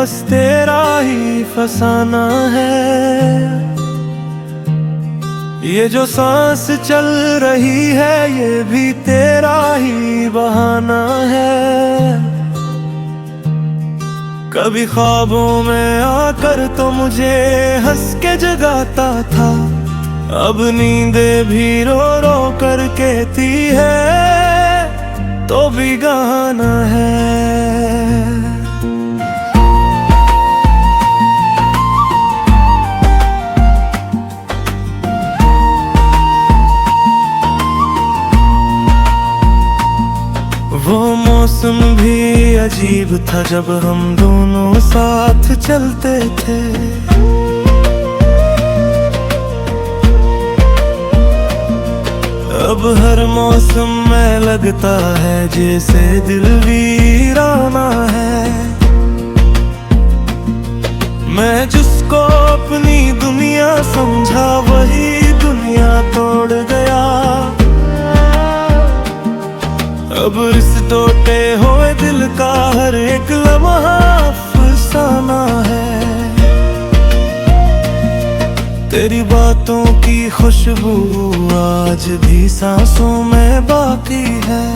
बस तेरा ही फसाना है। ये जो सांस चल रही है ये भी तेरा ही बहाना है। कभी ख्वाबों में आकर तो मुझे हंस के जगाता था, अब नींदे भी रो रो कर कहती है तो भी गाना है। वो मौसम भी अजीब था जब हम दोनों साथ चलते थे। अब हर मौसम में लगता है जैसे दिल वीराना है। मैं जिसको अपनी दुनिया समझा वही दुनिया तोड़ गया। अब इस टूटे हुए दिल का हर एक लम्हा अफसाना है। तेरी बातों की खुशबू आज भी सांसों में बाकी है।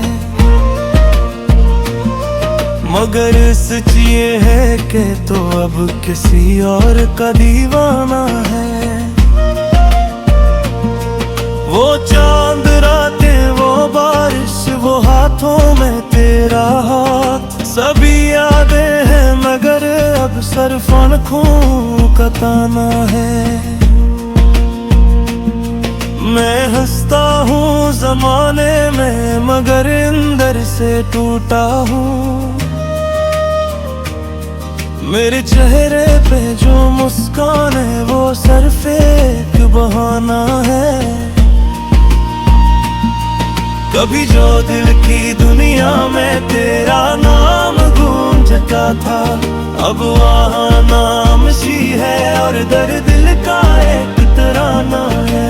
मगर सच ये है कि तो अब किसी और का दीवाना है। वो चांद रातें, वो बारिश, वो हाथों में तेरा हाथ, सभी यादें हैं मगर अब सिर्फ आँखों का ताना है। मैं हंसता हूँ ज़माने में मगर अंदर से टूटा हूँ। मेरे चेहरे पे जो मुस्कान है वो सिर्फ एक बहाना है। कभी जो दिल की दुनिया में तेरा नाम गूंजता था, अब वहाँ नामशी है और दर्द दिल का एक तराना है।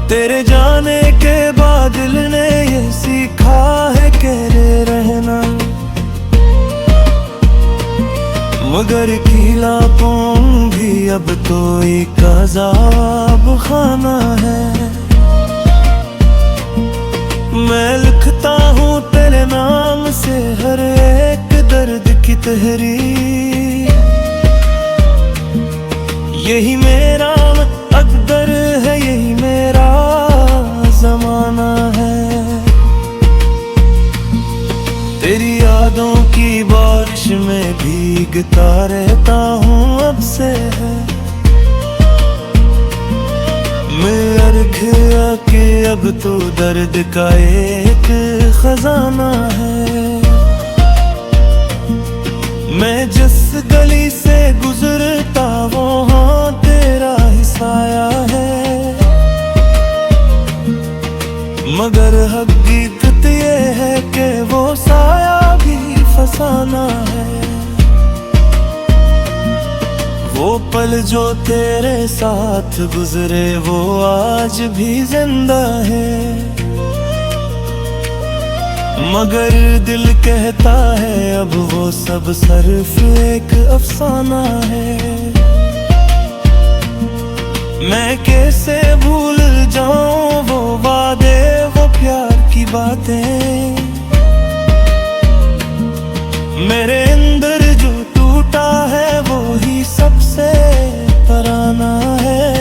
तेरे जाने के बाद दिल ने ये सीखा है कि रहना, मगर खिलापों भी अब तो एक अज़ाब खाना है। मैं लिखता हूँ तेरे नाम से हर एक दर्द की तहरीर। यही मेरा अक़दर है, यही मेरा ज़माना है। तेरी यादों की बारिश में भीगता रहता हूँ अब से है। मैं अर्घ के अब तो दर्द का एक खजाना है। मैं जिस गली से गुजरता वहाँ तेरा ही साया है, मगर हकीकत ये है कि वो साया भी फसाना है। वो पल जो तेरे साथ गुजरे वो आज भी जिंदा है, मगर दिल कहता है अब वो सब सिर्फ एक अफसाना है। मैं कैसे भूल जाऊं वो वादे, वो प्यार की बातें। मेरे अंदर जो टूटा है वो ही सबसे तराना है।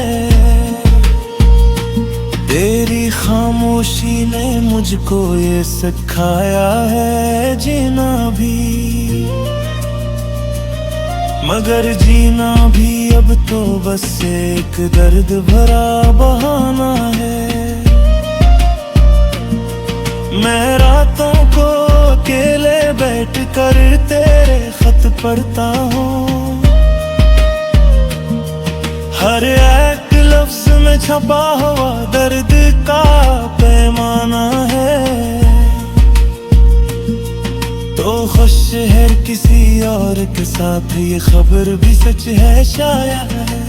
तेरी खामोशी ने मुझको ये सिखाया है जीना भी, मगर जीना भी अब तो बस एक दर्द भरा बहाना है। मैं रातों को अकेले बैठ कर तेरे खत पढ़ता हूँ, हर एक लफ्ज में छपा हुआ दर्द का पैमाना है। तो खुश है किसी और के साथ ये खबर भी सच है शायद है,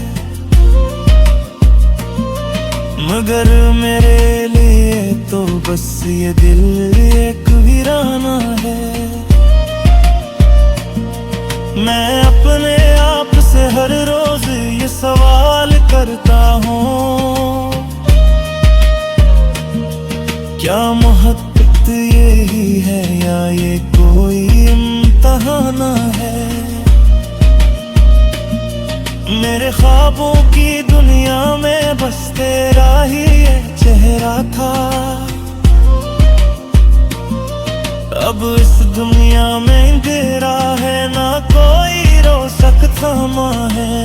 मगर मेरे लिए तो बस ये दिल एक वीराना है। मैं अपने आप से हर रोज ये सवाल करता हूँ, क्या मोहब्बत यही है या ये कोई इम्तिहान है। मेरे ख्वाबों की दुनिया में बस तेरा ही ये चेहरा था, अब इस दुनिया में अंधेरा है, ना कोई रोशक थमा है।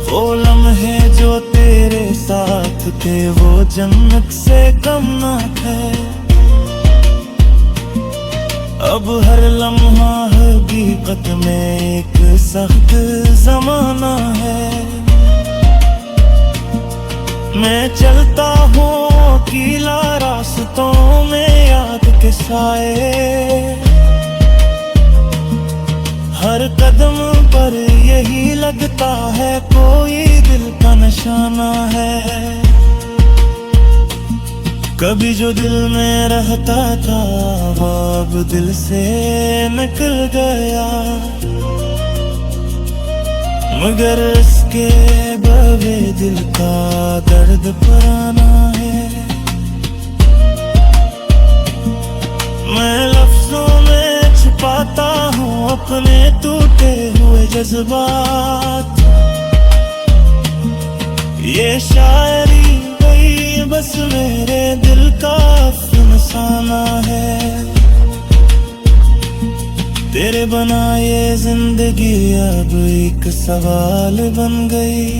वो लम्हे जो तेरे साथ थे वो जन्नत से कम ना थे, अब हर लम्हा हकीकत में एक सख्त जमाना है। मैं चलता हूँ अकेला रास्तों में याद के साए, हर कदम पर यही लगता है कोई दिल का निशाना है। कभी जो दिल में रहता था वो अब दिल से निकल गया, मगर इसके बवे दिल का दर्द पुराना है। मैं लफ्जों में छुपाता हूँ अपने टूटे हुए जज्बात, ये शायरी गई बस मेरे दिल का अफसाना है। तेरे बना ये जिंदगी अब एक सवाल बन गई,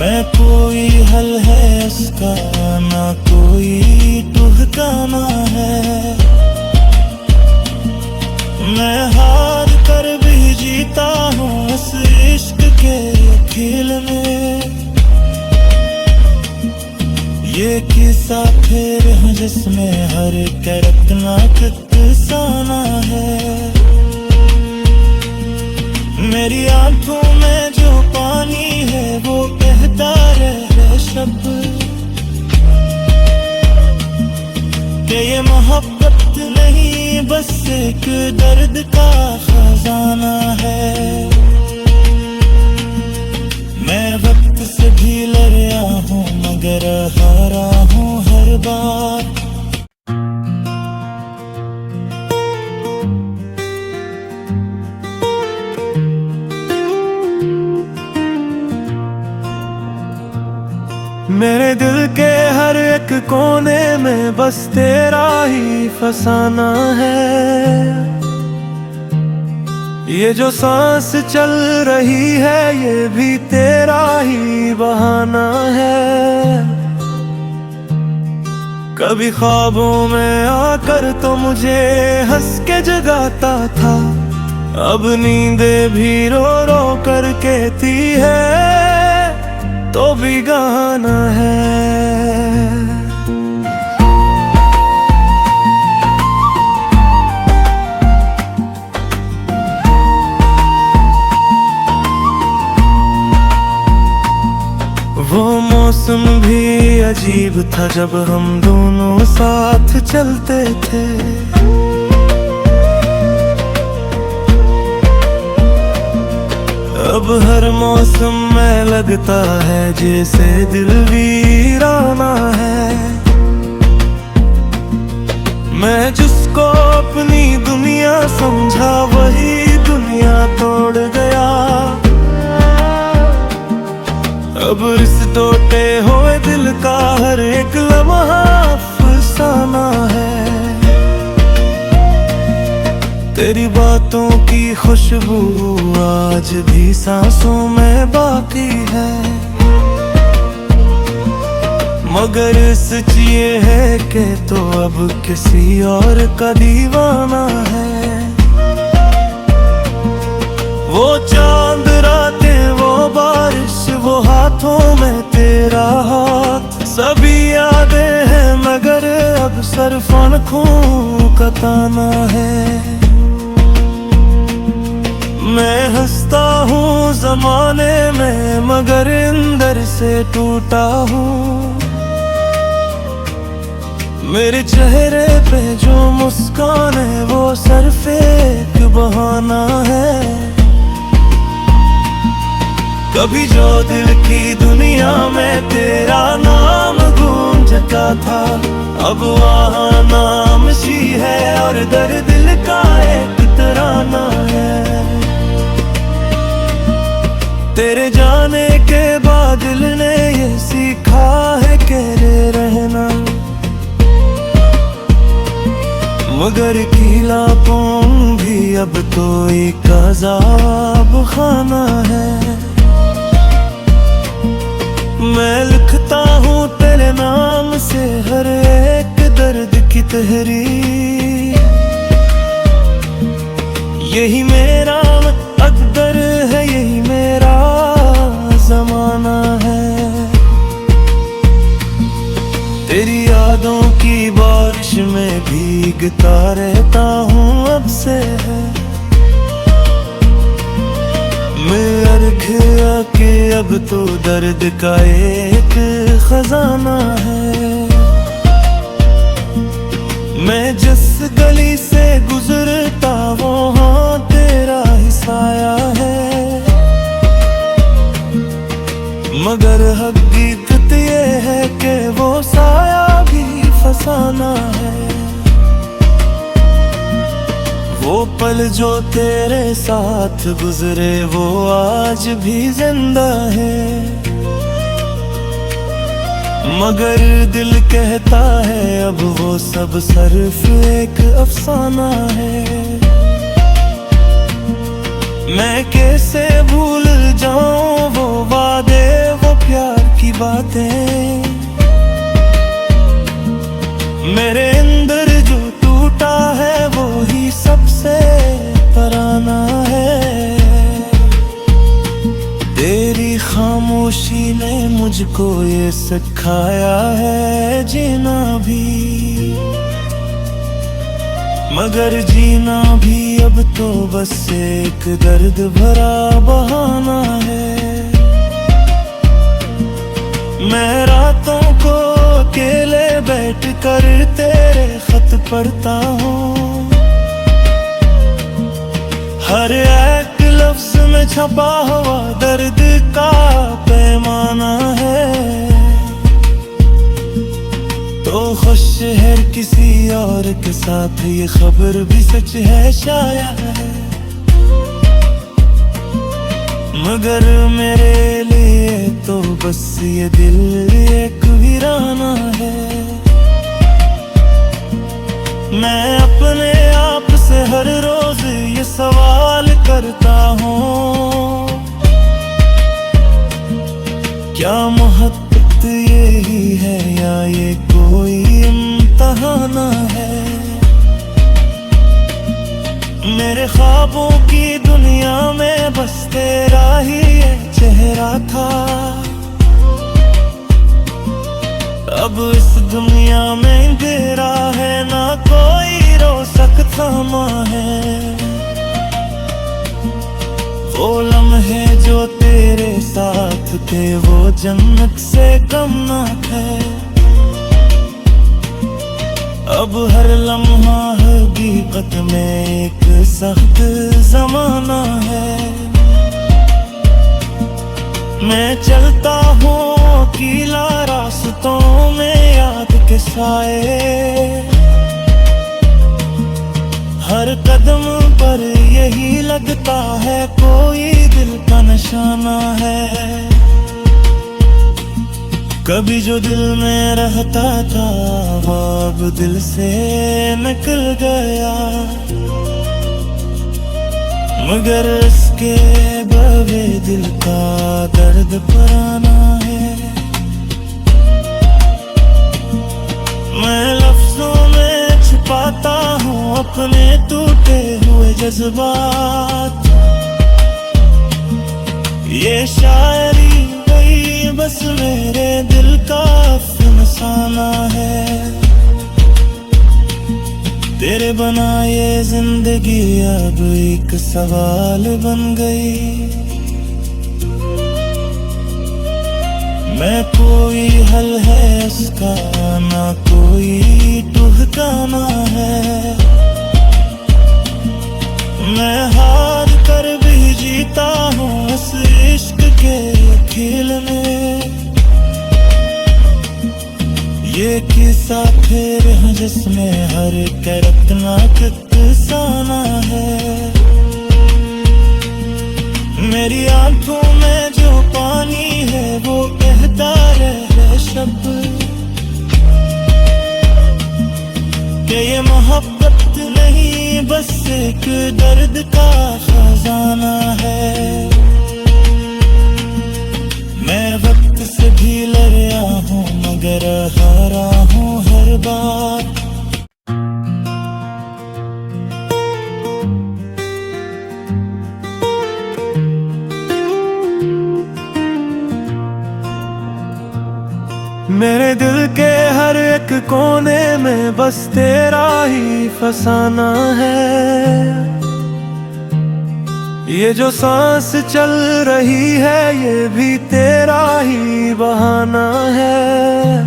मैं कोई हल है उसका ना कोई ठिकाना है। मैं हार कर भी जीता हूँ इस इश्क के खेल में, ये किस्सा फिर है जिसमें हर कैरेक्टर अफसाना है। मेरी आंखों में जो पानी है वो कहता रहे शब्द कि ये मोहब्बत नहीं बस एक दर्द का खजाना है। मैं वक्त से भी लड़ा हूँ मगर हारा हूँ हर बार। मेरे दिल के हर एक कोने में बस तेरा ही फसाना है, ये जो सांस चल रही है ये भी तेरा ही बहाना है। कभी ख्वाबों में आकर तो मुझे हंस के जगाता था, अब नींदे भी रो रो कर कहती है तो भी गाना है। वो मौसम भी अजीब था जब हम दोनों साथ चलते थे, अब हर मौसम में लगता है जैसे दिल वीराना है। मैं जिसको अपनी दुनिया समझा वही दुनिया तोड़ गया, अब इस टूटे हुए दिल का हर एक लम्हा अफसाना है। तेरी बातों की खुशबू आज भी सांसों में बाकी है, मगर सच ये है कि तो अब किसी और का दीवाना है। वो चांद रातें वो बारिश वो हाथों में तेरा हाथ, सभी यादें हैं मगर अब सिर्फ आँखों का ताना है। मैं हंसता हूँ जमाने में मगर अंदर से टूटा हूँ, मेरे चेहरे पे जो मुस्कान है वो सिर्फ एक बहाना है। कभी जो दिल की दुनिया में तेरा नाम गूंजता था, अब वहाँ नामशी है और दर्द दिल का एक तराना है। तेरे जाने के बाद दिल ने ये सीखा है कि रहना, मगर अकेलापन भी अब तो एक अज़ाब खाना है। मैं लिखता हूँ तेरे नाम से हर एक दर्द की तहरीर, यही मेरा अक़दर है, यही मेरा ज़माना है। तेरी यादों की बारिश में भीगता रहता हूँ अब से है। मैं खिया के अब तो दर्द का एक खजाना है। मैं जिस गली से गुजरता वहाँ तेरा ही साया है, मगर हकीकत ये है कि वो साया भी फसाना है। वो पल जो तेरे साथ गुजरे वो आज भी जिंदा है, मगर दिल कहता है अब वो सब सिर्फ एक अफसाना है। मैं कैसे भूल जाऊं वो वादे, वो प्यार की बातें, मेरे अंदर जो टूटा है वो ही सबसे पराना है। तेरी खामोशी ने मुझको ये सिखाया है जीना भी, मगर जीना भी अब तो बस एक दर्द भरा बहाना है। मैं रातों को अकेले बैठ कर तेरे खत पढ़ता हूँ, हर एक लफ्ज में छपा हुआ दर्द का पैमाना है। तो खुश है किसी और के साथ ये खबर भी सच है शायद, मगर मेरे लिए तो बस ये दिल एक वीराना है। मैं अपने आप से हर रोज ये सवाल करता हूँ, क्या मोहब्बत यही है या ये कोई इम्तिहान है। मेरे ख्वाबों की दुनिया में बस तेरा ही चेहरा था, अब इस दुनिया में अंधेरा है, ना कोई रोशक थमा है। वो लम्हे जो तेरे साथ थे वो जन्नत से कम ना थे, अब हर लम्हा हकीकत में एक सख्त जमाना है। मैं चलता हूँ अकेला रास्तों में याद के साए, हर कदम पर यही लगता है कोई दिल का निशाना है। कभी जो दिल में रहता था वो अब दिल से निकल गया, मगर इसके बवे दिल का दर्द पुराना है। मैं लफ्जों में छिपाता हूँ अपने टूटे हुए जज्बात, ये शायरी गई बस मेरे दिल का अफसाना है। तेरे बना ये जिंदगी अब एक सवाल बन गई, मैं कोई हल है इसका ना कोई जाना है। मैं हार कर भी जीता हूँ इस इश्क के खेल में। ये किस्सा फिर है जिसमें हर करतना किस्साना है। मेरी आंखों में जो पानी है वो कहता रहे शब्द कि ये मोहब्बत नहीं बस एक दर्द का खजाना है। मैं वक्त से भी लड़ा हूँ मगर हारा हूँ हर बार। मेरे दिल के हर एक कोने में बस तेरा ही फसाना है। ये जो सांस चल रही है ये भी तेरा ही बहाना है।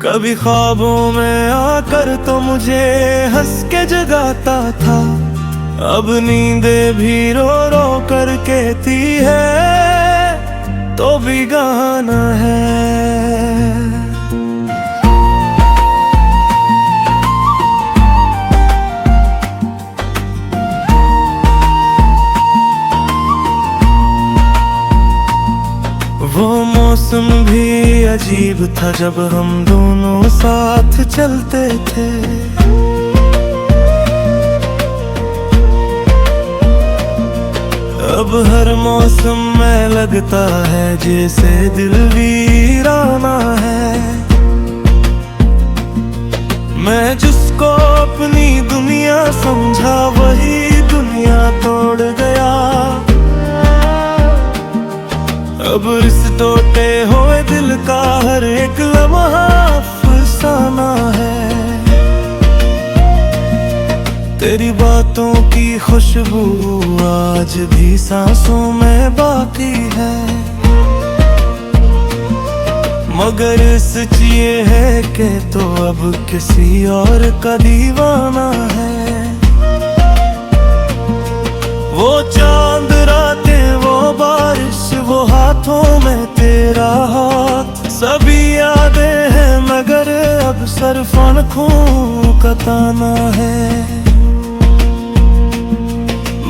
कभी ख्वाबों में आकर तो मुझे हंस के जगाता था, अब नींदे भी रो रो कर कहती है तो भी गाना है। वो मौसम भी अजीब था जब हम दोनों साथ चलते थे। अब हर मौसम में लगता है जैसे दिल वीराना है। मैं जिसको अपनी दुनिया समझा वही दुनिया तोड़ गया। अब इस टूटे हुए दिल का हर एक लम्हा अफसाना है। तेरी बातों की खुशबू आज भी सांसों में बाकी है। मगर सच ये है कि तो अब किसी और का दीवाना है। वो चांद रातें वो बारिश वो हाथों में तेरा हाथ सभी यादें हैं मगर अब सिर्फ आँखों का ताना है।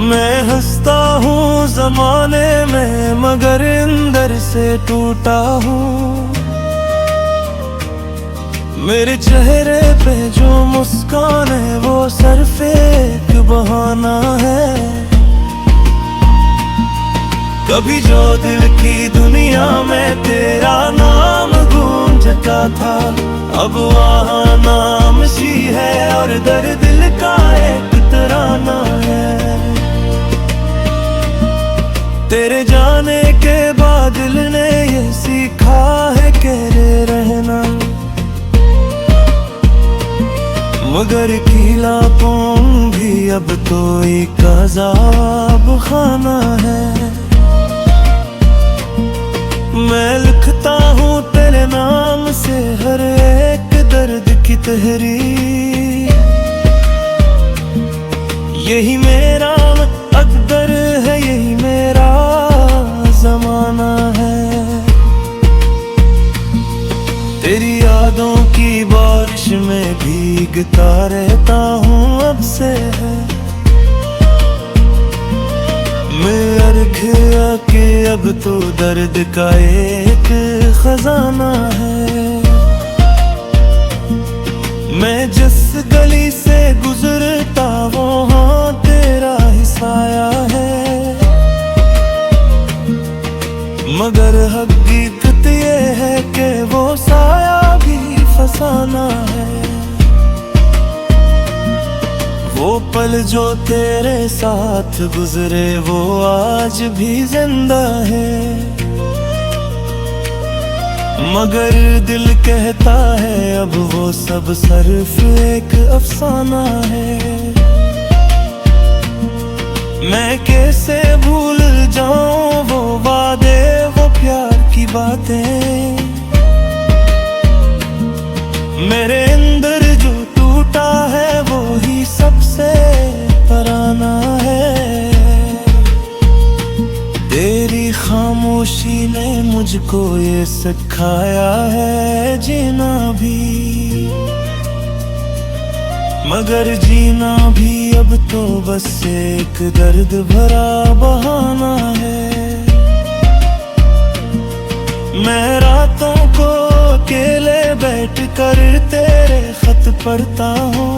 मैं हंसता हूँ ज़माने में मगर अंदर से टूटा हूँ। मेरे चेहरे पे जो मुस्कान है वो सिर्फ एक बहाना है। कभी जो दिल की दुनिया में तेरा नाम गूंजता था अब वहाँ नाम सी है और दर्द दिल का एक तराना है। तेरे जाने के बाद दिल ने ये सीखा है कि रहना मगर खिलापों भी अब तो एक अज़ाब खाना है। मैं लिखता हूँ तेरे नाम से हर एक दर्द की तहरीर। यही मेरा अक़दर है यही मेरा ज़माना है। तेरी यादों की बारिश में भीगता रहता हूँ अब से है। मैं अर्घ के अब तो दर्द का एक खजाना है। मैं जिस गली से गुजरता वहाँ तेरा ही साया है। मगर हकीकत ये है कि वो साया भी फसाना है। वो पल जो तेरे साथ गुजरे वो आज भी जिंदा है। मगर दिल कहता है अब वो सब सिर्फ एक अफसाना है। मैं कैसे भूल जाऊं वो वादे वो प्यार की बातें। मेरे अंदर जो टूटा है वो ही सबसे पराना है। तेरी खामोशी ने मुझको ये सिखाया है जीना भी, मगर जीना भी अब तो बस एक दर्द भरा बहाना है। मैं रातों को अकेले बैठ कर तेरे खत पढ़ता हूँ,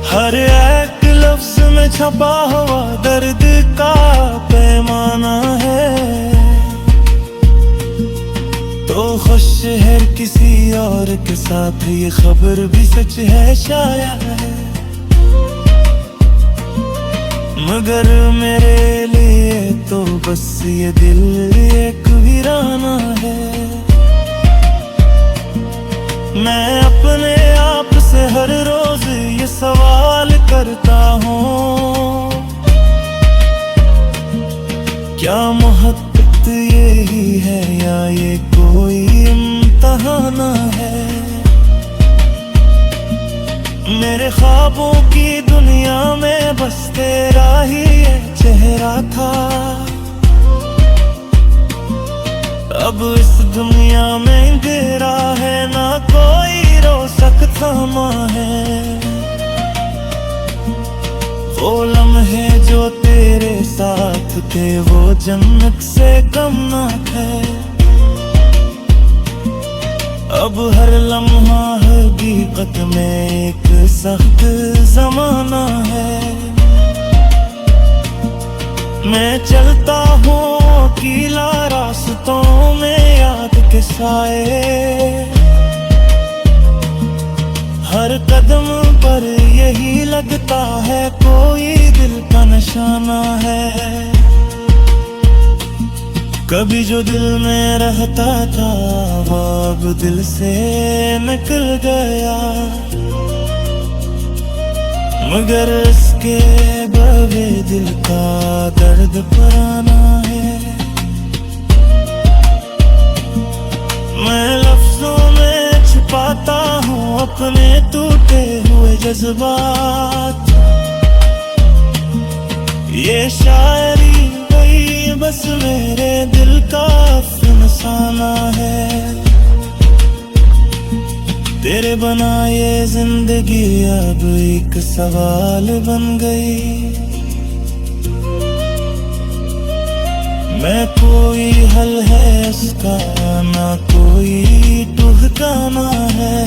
हर एक लफ्ज में छपा हुआ दर्द का पैमाना है। तो खुश है किसी और के साथ ये खबर भी सच है शायद है, मगर मेरे लिए तो बस ये दिल एक वीराना है। मैं अपने आप से हर रोज ये सवाल करता हूँ, क्या मोहब्बत यही है या ये कोई इम्तिहान है। मेरे ख्वाबों की दुनिया में बस तेरा ही एक चेहरा था, अब इस दुनिया में अंधेरा है, ना कोई रोशक थमा है। वो लम्हे जो तेरे साथ थे वो जन्नत से कम ना थे, अब हर लम्हा हकीकत में एक सख्त जमाना है। मैं चलता हूँ अकेला रास्तों में याद के साए, हर कदम पर यही लगता है कोई दिल का निशाना है। कभी जो दिल में रहता था वो अब दिल से निकल गया, मगर इसके बवे दिल का दर्द पुराना है। मैं लफ्जों में छुपाता हूँ अपने टूटे हुए जज्बात, ये शायरी बस मेरे दिल का अफसाना है। तेरे बना ये जिंदगी अब एक सवाल बन गई, मैं कोई हल है उसका ना कोई ठिकाना है।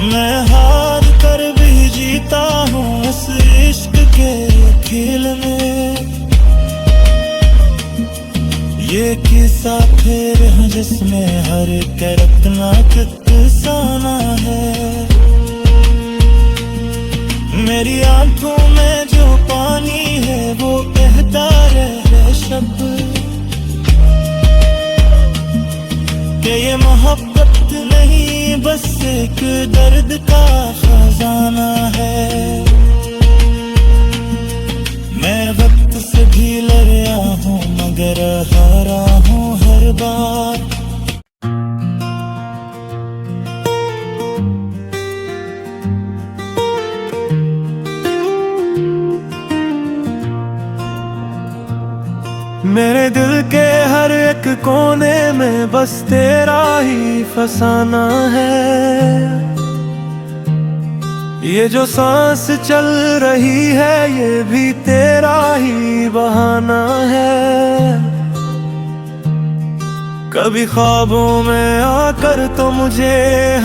मैं हार कर भी जीता हूँ इस इश्क के खेल में, ये किस्सा फिर है जिसमें हर करतना किस्साना है। मेरी आंखों में जो पानी है वो कहता रहे शब्द कि ये मोहब्बत नहीं बस एक दर्द का खजाना है। मैं वक्त से भी लड़ा हूँ मगर हारा हूँ हर बार। मेरे दिल के हर एक कोने में बस तेरा ही फसाना है। ये जो सांस चल रही है ये भी तेरा ही बहाना है। कभी ख्वाबों में आकर तो मुझे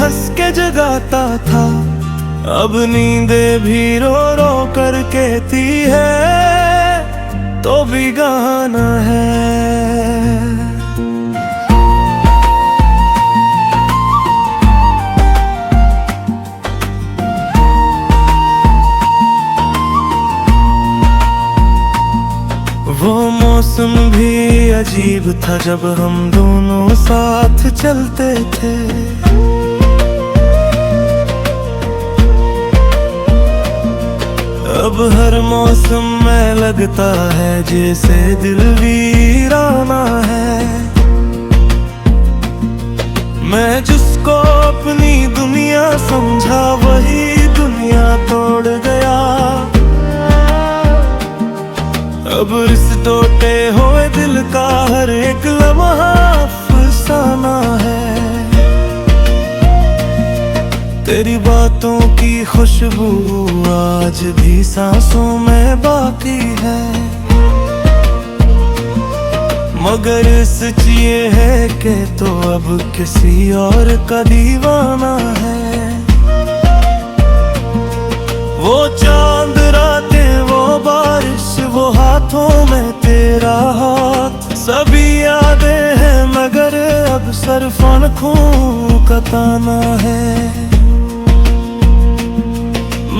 हंस के जगाता था, अब नींदे भी रो रो कर कहती है तो भी गाना है। वो मौसम भी अजीब था जब हम दोनों साथ चलते थे। अब हर मौसम में लगता है जैसे दिल वीराना है। मैं जिसको अपनी दुनिया समझा वही दुनिया तोड़ गया। अब इस टूटे हुए दिल का हर एक लम्हा अफसाना है। तेरी बातों की खुशबू आज भी सांसों में बाकी है, मगर सच ये है कि तो अब किसी और का दीवाना है। वो चांद रातें, वो बारिश, वो हाथों में तेरा हाथ, सभी यादें हैं मगर अब सिर्फ आँखों का ताना है।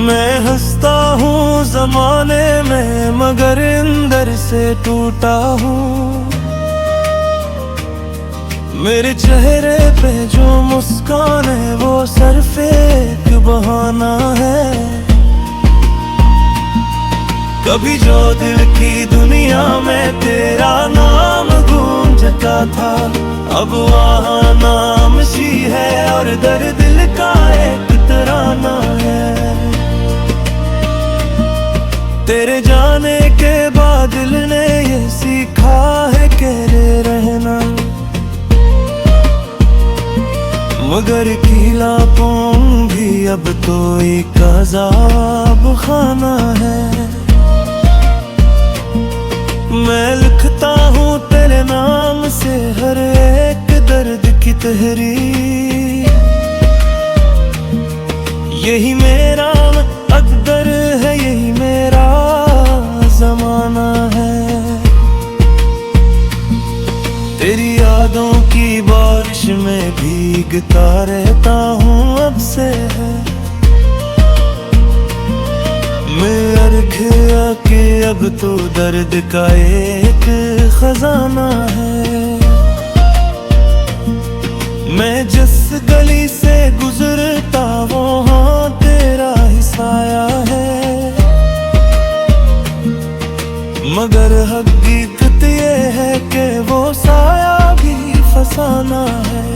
मैं हंसता हूँ जमाने में मगर अंदर से टूटा हूँ। मेरे चेहरे पे जो मुस्कान है वो सिर्फ एक बहाना है। कभी जो दिल की दुनिया में तेरा नाम गूंजता था, अब वहाँ नामशी है और दर्द दिल का एक तराना है। तेरे जाने के बाद दिल ने ये सीखा है कि रहना, मगर अकेलापन भी अब तो एक अज़ाब खाना है। मैं लिखता हूँ तेरे नाम से हर एक दर्द की तहरीर, यही मेरा अक़दर है, यही मेरा ज़माना है। तेरी यादों की बारिश में भीगता रहता हूँ अब से है। मैं अर्घ के अब तो दर्द का एक खजाना है। मैं जिस गली से गुजरता वहाँ तेरा ही साया है, मगर हकीकत ये है कि वो साया भी फसाना है।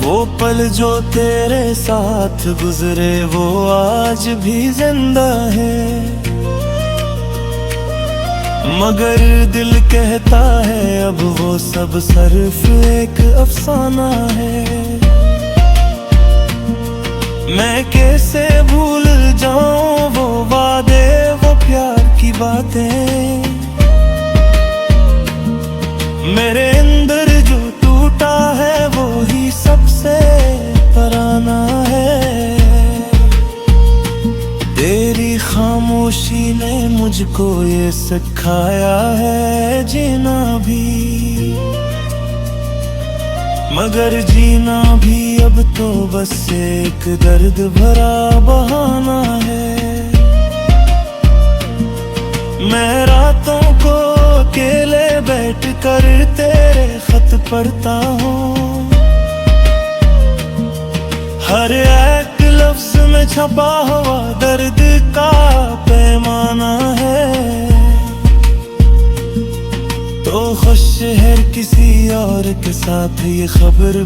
वो पल जो तेरे साथ गुजरे वो आज भी जिंदा है, मगर दिल कहता है अब वो सब सिर्फ एक अफसाना है। मैं कैसे भूल जाऊं वो वादे, वो प्यार की बातें, मेरे अंदर जो टूटा है वो ही सबसे पराना है। तेरी खामोशी ने मुझको ये सिखाया है जीना भी, मगर जीना भी अब तो बस एक दर्द भरा बहाना है। मैं रातों को अकेले बैठ कर तेरे खत पढ़ता हूँ, हर एक लफ्ज में छपा हुआ दर्द का पैमाना है। तो खुश है किसी और के साथ ये खबर